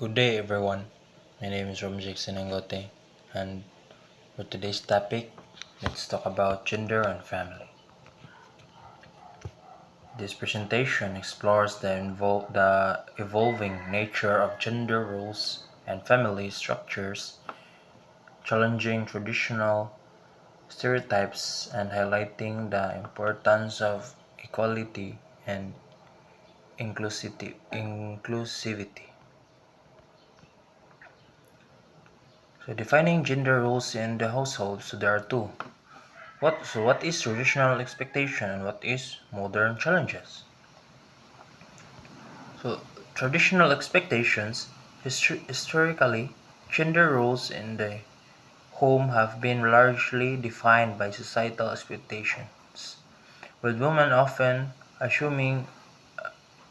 Good day, everyone. My name is Romjik Sinangote, and for today's topic, let's talk about gender and family. This presentation explores the evolving nature of gender roles and family structures, challenging traditional stereotypes and highlighting the importance of equality and inclusivity. So, defining gender roles in the household, so there are two. What is traditional expectation and what is modern challenges? So traditional expectations, historically, gender roles in the home have been largely defined by societal expectations, with women often assuming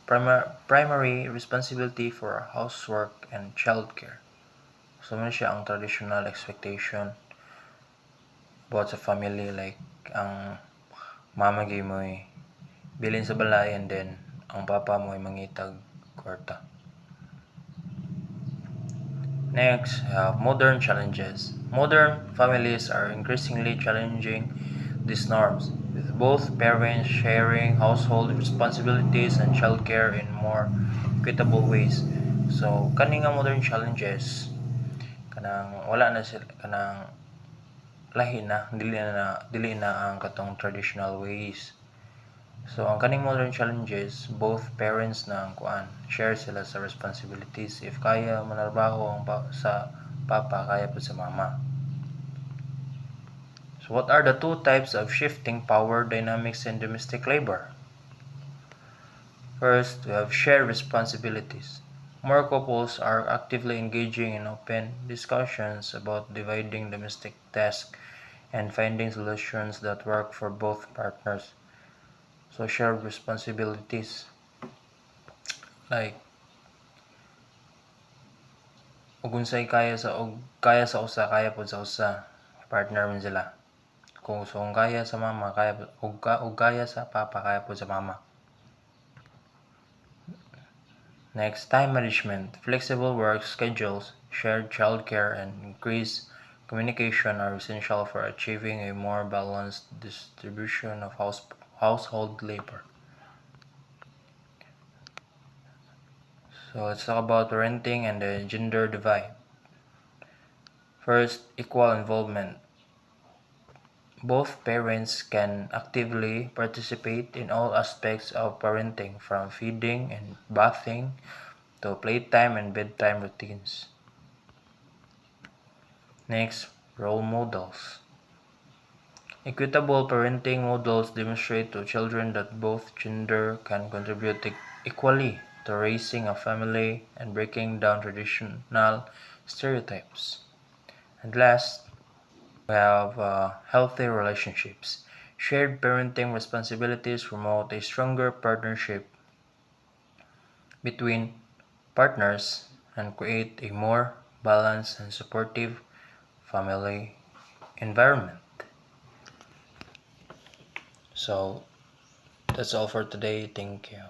primary responsibility for housework and childcare. So man siya ang traditional expectation about sa family, like ang mama gyud mo'y bilin sa balay and then ang papa mo'y mangitag kwarta. Next, we have modern challenges. Modern families are increasingly challenging these norms, with both parents sharing household responsibilities and childcare in more equitable ways. So, kani nga modern challenges, kanang wala na sila, kanang lahi na, dili na ang katong traditional ways. So, ang kaning modern challenges, both parents na ang share sila sa responsibilities. If kaya manarbaho sa papa, kaya po sa mama. So, what are the two types of shifting power dynamics in domestic labor? First, we have shared responsibilities. More couples are actively engaging in open discussions about dividing domestic tasks and finding solutions that work for both partners. So, shared responsibilities. Like, ug unsay kaya sa usa, kaya pod sa usa, partner man sila. Kung kaya sa mama, ug kaya sa papa, kaya pod sa mama. Next, time management. Flexible work schedules, shared childcare, and increased communication are essential for achieving a more balanced distribution of household labor. So let's talk about parenting and the gender divide. First, equal involvement. Both parents can actively participate in all aspects of parenting, from feeding and bathing to playtime and bedtime routines. Next, role models. Equitable parenting models demonstrate to children that both gender can contribute equally to raising a family and breaking down traditional stereotypes. And last, we have healthy relationships. Shared parenting responsibilities promote a stronger partnership between partners and create a more balanced and supportive family environment. So that's all for today. Thank you.